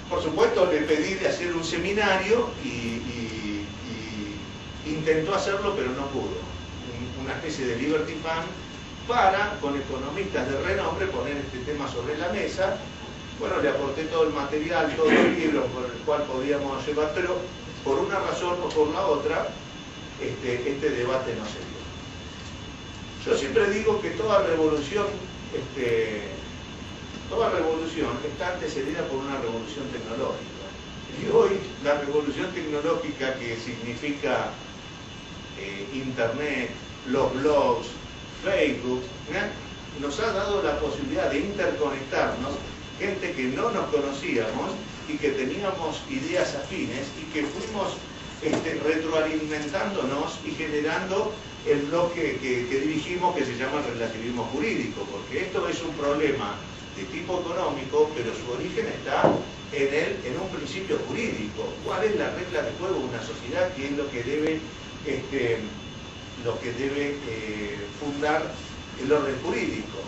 Por supuesto, le pedí de hacer un seminario y intentó hacerlo, pero no pudo. Una especie de Liberty Fund para, con economistas de renombre, poner este tema sobre la mesa. Bueno, le aporté todo el material, todos los libros por el cual podíamos llevar, pero por una razón o por la otra, este debate no se dio. Yo siempre digo que toda revolución está antecedida por una revolución tecnológica. Y hoy la revolución tecnológica, que significa Internet, los blogs, Facebook, nos ha dado la posibilidad de interconectarnos, gente que no nos conocíamos y que teníamos ideas afines y que fuimos retroalimentándonos y generando el bloque que dirigimos, que se llama relativismo jurídico, porque esto es un problema de tipo económico, pero su origen está en un principio jurídico. ¿Cuál es la regla de juego de una sociedad? ¿Qué es lo que debe fundar el orden jurídico?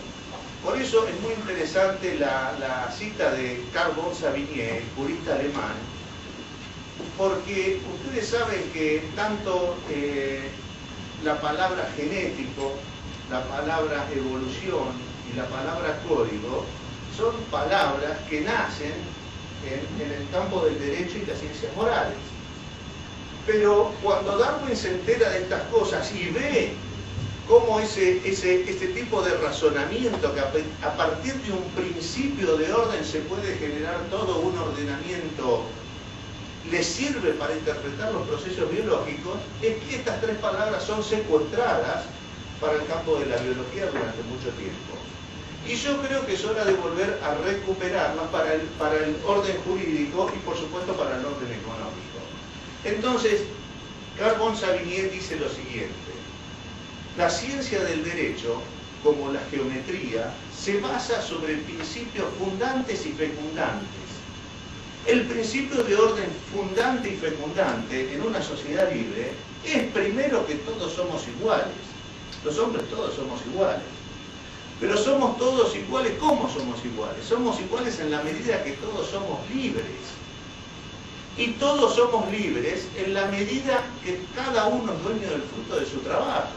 Por eso es muy interesante la cita de Carl von Savigny, el jurista alemán, porque ustedes saben que tanto la palabra genético, la palabra evolución y la palabra código son palabras que nacen en el campo del derecho y las ciencias morales. Pero cuando Darwin se entera de estas cosas y ve cómo este tipo de razonamiento, que a partir de un principio de orden se puede generar todo un ordenamiento, le sirve para interpretar los procesos biológicos, es que estas tres palabras son secuestradas para el campo de la biología durante mucho tiempo. Y yo creo que es hora de volver a recuperarlas para el orden jurídico y por supuesto para el orden económico. Entonces, Carl von Savigny dice lo siguiente: la ciencia del derecho, como la geometría, se basa sobre principios fundantes y fecundantes. El principio de orden fundante y fecundante en una sociedad libre es primero que todos somos iguales. Los hombres todos somos iguales. Pero somos todos iguales. ¿Cómo somos iguales? Somos iguales en la medida que todos somos libres. Y todos somos libres en la medida que cada uno es dueño del fruto de su trabajo.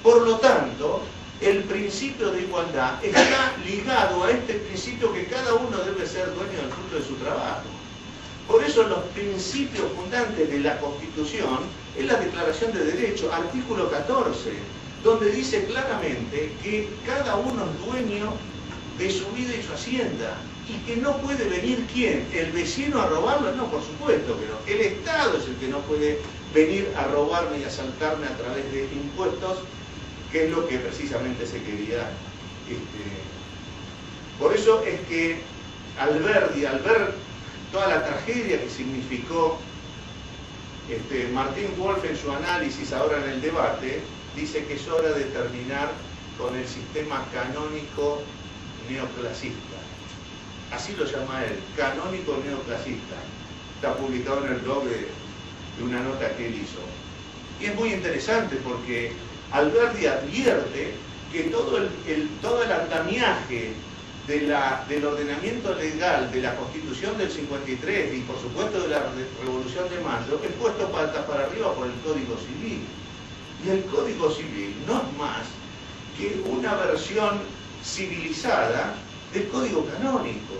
Por lo tanto, el principio de igualdad está ligado a este principio que cada uno debe ser dueño del fruto de su trabajo. Por eso los principios fundantes de la Constitución es la Declaración de Derechos, artículo 14, donde dice claramente que cada uno es dueño de su vida y su hacienda, y que no puede venir ¿quién? ¿El vecino a robarlo? No, por supuesto que no. El Estado es el que no puede venir a robarme y a asaltarme a través de impuestos, que es lo que precisamente se quería. Por eso es que Alberdi, al ver toda la tragedia que significó Martin Wolf en su análisis ahora en el debate, dice que es hora de terminar con el sistema canónico neoclasista. Así lo llama él, canónico neoclasista. Está publicado en el blog de una nota que él hizo. Y es muy interesante porque Alberdi advierte que todo el andamiaje del ordenamiento legal de la Constitución del 53 y por supuesto de la Revolución de Mayo es puesto patas para arriba por el Código Civil. Y el Código Civil no es más que una versión civilizada del Código Canónico,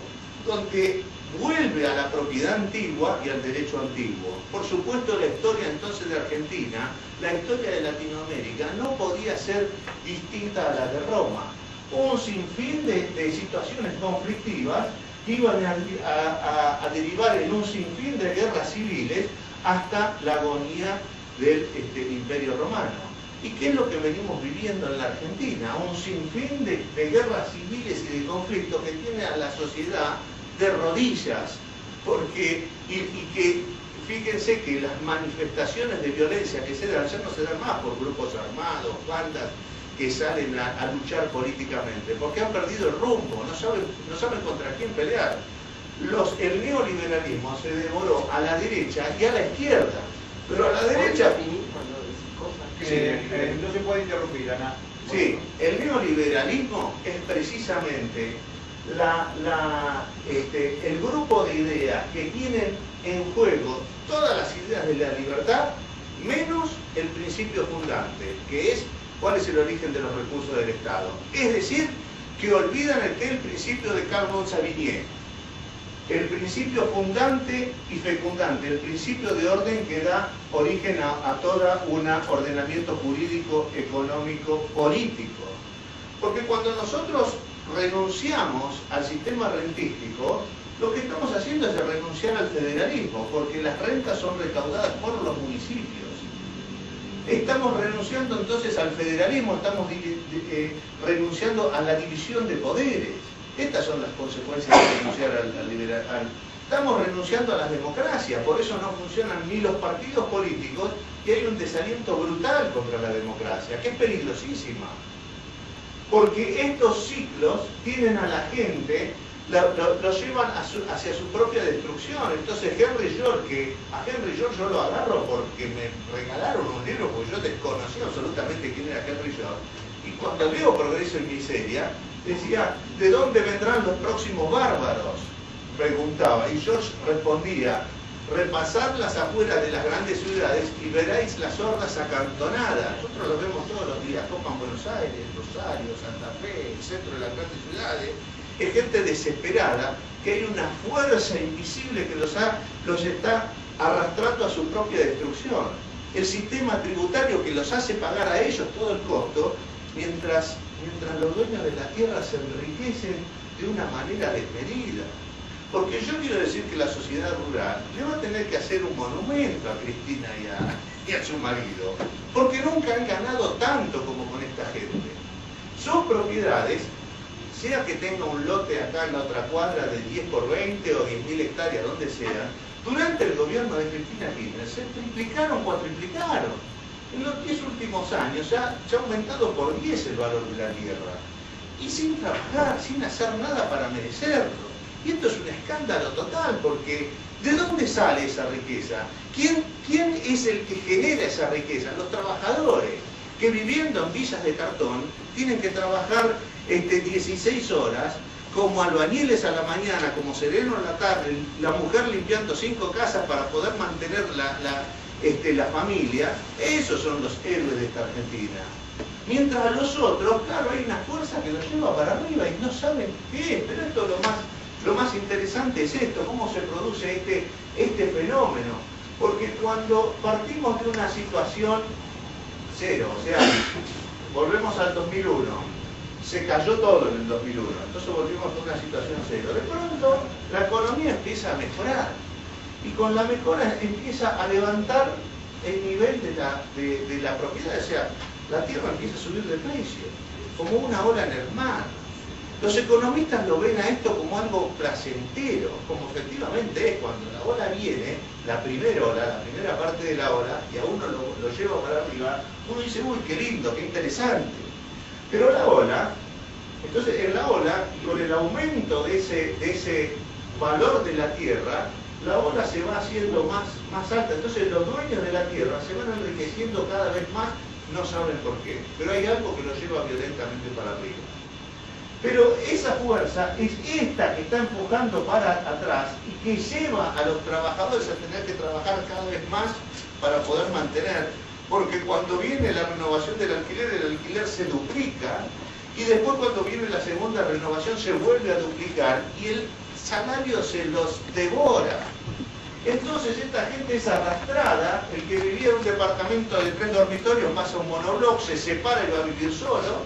donde vuelve a la propiedad antigua y al derecho antiguo. Por supuesto, la historia entonces de Argentina, la historia de Latinoamérica, no podía ser distinta a la de Roma. Un sinfín de situaciones conflictivas iban a derivar en un sinfín de guerras civiles hasta la agonía del Imperio Romano. ¿Y qué es lo que venimos viviendo en la Argentina? Un sinfín de guerras civiles y de conflictos que tiene a la sociedad de rodillas, porque, y que fíjense que las manifestaciones de violencia que se dan ya no se dan más por grupos armados, bandas que salen a luchar políticamente, porque han perdido el rumbo, no saben contra quién pelear. El neoliberalismo se devoró a la derecha y a la izquierda, pero a la derecha... No se puede interrumpir, Ana. Sí, el neoliberalismo es precisamente el grupo plantea que tienen en juego todas las ideas de la libertad, menos el principio fundante, que es cuál es el origen de los recursos del Estado. Es decir, que olvidan el principio de Carbon-Savigny, el principio fundante y fecundante, el principio de orden que da origen a todo un ordenamiento jurídico, económico, político. Porque cuando nosotros renunciamos al sistema rentístico, lo que estamos haciendo es renunciar al federalismo, porque las rentas son recaudadas por los municipios. Estamos renunciando entonces al federalismo, estamos renunciando a la división de poderes. Estas son las consecuencias de renunciar al liberal. Estamos renunciando a las democracias, por eso no funcionan ni los partidos políticos y hay un desaliento brutal contra la democracia, que es peligrosísima. Porque estos ciclos tienen a la gente, lo llevan hacia su propia destrucción. Entonces a Henry George yo lo agarro porque me regalaron un libro, porque yo desconocía absolutamente quién era Henry George. Y cuando veo Progreso y Miseria, decía, ¿de dónde vendrán los próximos bárbaros? Preguntaba, y George respondía, repasad las afueras de las grandes ciudades y veréis las hordas acantonadas. Nosotros lo vemos todos los días, copan Buenos Aires, Rosario, Santa Fe, el centro de las grandes ciudades. Es gente desesperada, que hay una fuerza invisible que los está arrastrando a su propia destrucción. El sistema tributario que los hace pagar a ellos todo el costo, mientras los dueños de la tierra se enriquecen de una manera desmedida. Porque yo quiero decir que la sociedad rural le va a tener que hacer un monumento a Cristina y a su marido, porque nunca han ganado tanto como con esta gente. Sus propiedades, sea que tenga un lote acá en la otra cuadra de 10 por 20 o 10.000 hectáreas, donde sea, durante el gobierno de Cristina Kirchner se triplicaron, cuatriplicaron. En los 10 últimos años ya ha aumentado por 10 el valor de la tierra. Y sin trabajar, sin hacer nada para merecerlo. Y esto es un escándalo total, porque ¿de dónde sale esa riqueza? ¿Quién es el que genera esa riqueza? Los trabajadores, que viviendo en villas de cartón, tienen que trabajar 16 horas, como albañiles a la mañana, como sereno a la tarde, la mujer limpiando 5 casas para poder mantener la familia. Esos son los héroes de esta Argentina. Mientras a los otros, claro, hay una fuerza que los lleva para arriba y no saben qué es. Pero esto lo más interesante es esto, cómo se produce este fenómeno. Porque cuando partimos de una situación cero, o sea, volvemos al 2001, se cayó todo en el 2001, entonces volvimos a una situación cero. De pronto, la economía empieza a mejorar. Y con la mejora empieza a levantar el nivel de la propiedad, o sea, la tierra empieza a subir de precio, como una ola en el mar. Los economistas lo ven a esto como algo placentero, como efectivamente es cuando la ola viene, la primera ola, la primera parte de la ola, y a uno lo lleva para arriba, uno dice, uy, qué lindo, qué interesante. Pero la ola, entonces en la ola, con el aumento de ese valor de la tierra, la ola se va haciendo más alta, entonces los dueños de la tierra se van enriqueciendo cada vez más, no saben por qué, pero hay algo que los lleva violentamente para arriba. Pero esa fuerza es esta que está empujando para atrás y que lleva a los trabajadores a tener que trabajar cada vez más para poder mantener, porque cuando viene la renovación del alquiler, el alquiler se duplica y después cuando viene la segunda renovación se vuelve a duplicar y el salario se los devora. Entonces esta gente es arrastrada, el que vivía en un departamento de 3 dormitorios pasa a un monobloc, se separa y va a vivir solo.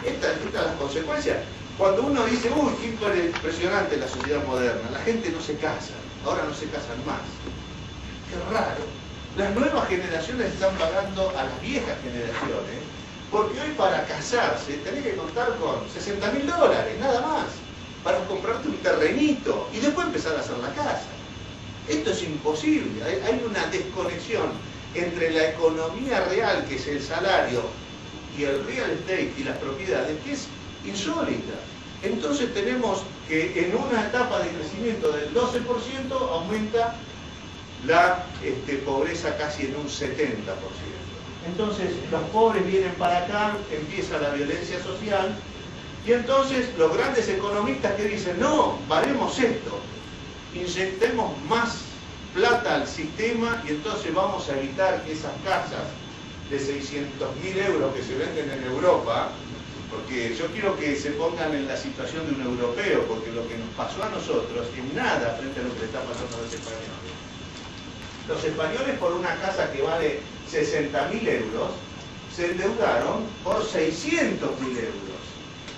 Estas son las consecuencias. Cuando uno dice, uy, qué impresionante la sociedad moderna, la gente no se casa, ahora no se casan más. Qué raro. Las nuevas generaciones están pagando a las viejas generaciones, porque hoy para casarse tenés que contar con $60.000, nada más, para comprarte un terrenito y después empezar a hacer la casa. Esto es imposible, hay una desconexión entre la economía real, que es el salario, y el real estate y las propiedades, que es insólita. Entonces tenemos que en una etapa de crecimiento del 12% aumenta la pobreza casi en un 70%. Entonces los pobres vienen para acá, empieza la violencia social, y entonces los grandes economistas que dicen, no, valemos esto. inyectemos más plata al sistema y entonces vamos a evitar que esas casas de 600.000 euros que se venden en Europa, porque yo quiero que se pongan en la situación de un europeo, porque lo que nos pasó a nosotros es nada frente a lo que le está pasando a los españoles. Los españoles por una casa que vale 60.000 euros se endeudaron por 600.000 euros.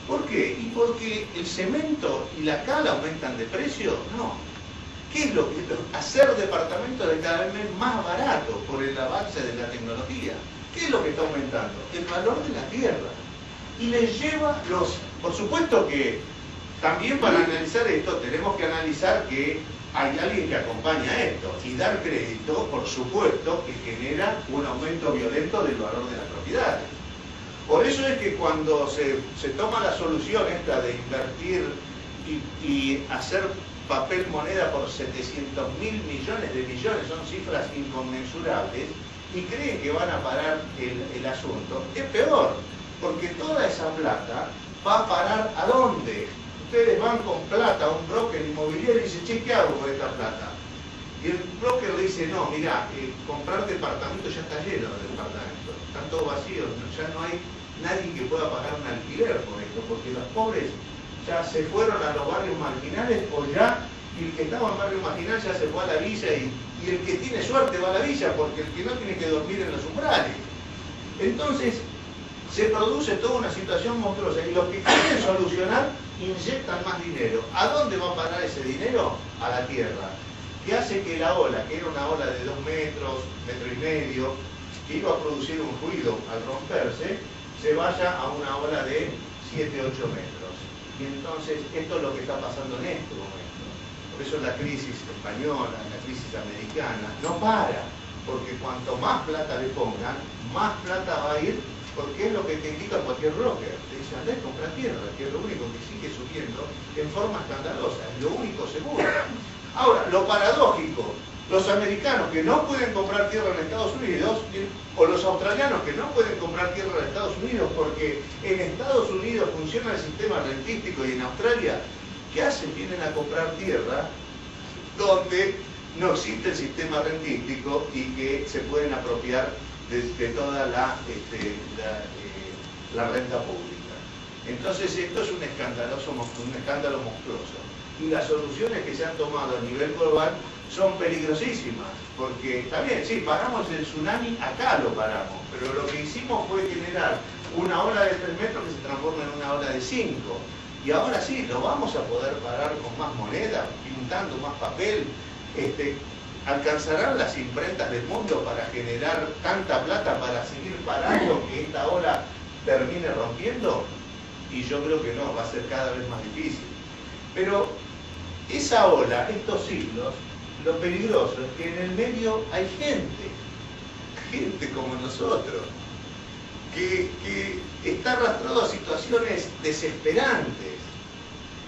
¿Por qué? ¿Y porque el cemento y la cal aumentan de precio? No. ¿Qué es lo que hacer departamentos de cada vez más baratos por el avance de la tecnología? ¿Qué es lo que está aumentando? El valor de la tierra. Y les lleva por supuesto que también para analizar esto tenemos que analizar que hay alguien que acompaña esto y dar crédito, por supuesto, que genera un aumento violento del valor de las propiedades. Por eso es que cuando se toma la solución esta de invertir y hacer papel moneda por 700.000 millones de millones, son cifras inconmensurables, y creen que van a parar el asunto, es peor, porque toda esa plata va a parar ¿a dónde? Ustedes van con plata a un broker inmobiliario y dicen, che, ¿qué hago con esta plata? Y el broker le dice, no, mira, comprar departamentos ya está lleno de departamentos, están todos vacíos, ya no hay nadie que pueda pagar un alquiler por esto, porque los pobres ya se fueron a los barrios marginales o ya, y el que estaba en barrio marginal ya se fue a la villa y el que tiene suerte va a la villa, porque el que no tiene que dormir en los umbrales. Entonces, se produce toda una situación monstruosa y los que quieren solucionar inyectan más dinero. ¿A dónde va a parar ese dinero? A la tierra. Que hace que la ola, que era una ola de 2 metros, metro y medio, que iba a producir un ruido al romperse, se vaya a una ola de 7, 8 metros. Y entonces esto es lo que está pasando en este momento. Por eso la crisis española, la crisis americana, no para. Porque cuanto más plata le pongan, más plata va a ir, porque es lo que te indica cualquier broker. Te dice, andá a comprar tierra, que es lo único que sigue subiendo en forma escandalosa, es lo único seguro. Ahora, lo paradójico, los americanos que no pueden comprar tierra en Estados Unidos, o los australianos que no pueden comprar tierra en Estados Unidos porque en Estados Unidos funciona el sistema rentístico y en Australia, ¿qué hacen? Vienen a comprar tierra donde no existe el sistema rentístico y que se pueden apropiar de toda la renta pública. Entonces esto es un escándalo monstruoso. Y las soluciones que se han tomado a nivel global son peligrosísimas, porque está bien, sí, paramos el tsunami, acá lo paramos, pero lo que hicimos fue generar una ola de 3 metros que se transforma en una ola de 5. Y ahora sí, lo vamos a poder parar con más moneda, pintando más papel. ¿Alcanzarán las imprentas del mundo para generar tanta plata para seguir parando que esta ola termine rompiendo? Y yo creo que no, va a ser cada vez más difícil. Pero esa ola, estos siglos, lo peligroso es que en el medio hay gente como nosotros, que está arrastrado a situaciones desesperantes.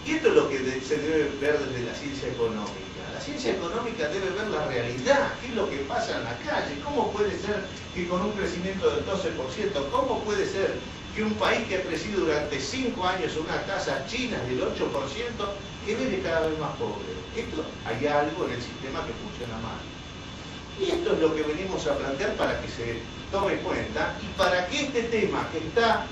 Y esto es lo que se debe ver desde la ciencia económica. La ciencia económica debe ver la realidad, qué es lo que pasa en la calle, cómo puede ser que con un crecimiento del 12%, cómo puede ser que un país que ha crecido durante 5 años una tasa china del 8%, quede cada vez más pobre. Esto, hay algo en el sistema que funciona mal. Y esto es lo que venimos a plantear para que se tome cuenta y para que este tema que está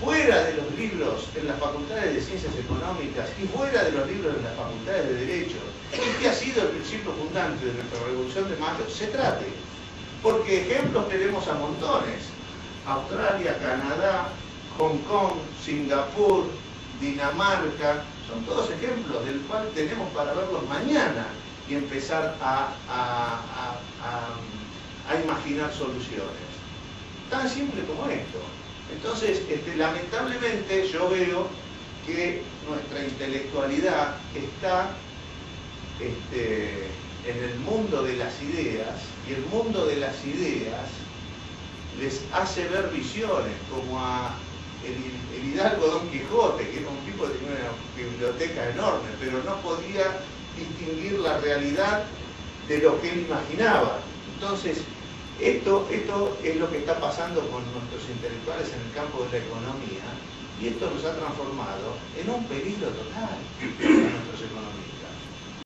fuera de los libros en las facultades de ciencias económicas y fuera de los libros en las facultades de derecho, y que ha sido el principio fundante de nuestra Revolución de Mayo, se trate. Porque ejemplos tenemos a montones. Australia, Canadá, Hong Kong, Singapur, Dinamarca, son todos ejemplos del cual tenemos para verlos mañana y empezar a imaginar soluciones. Tan simple como esto. Entonces, lamentablemente yo veo que nuestra intelectualidad está en el mundo de las ideas, y el mundo de las ideas les hace ver visiones, como a el hidalgo Don Quijote, que era un tipo que tenía una biblioteca enorme, pero no podía distinguir la realidad de lo que él imaginaba. Entonces, esto es lo que está pasando con nuestros intelectuales en el campo de la economía, y esto nos ha transformado en un peligro total a nuestros economistas.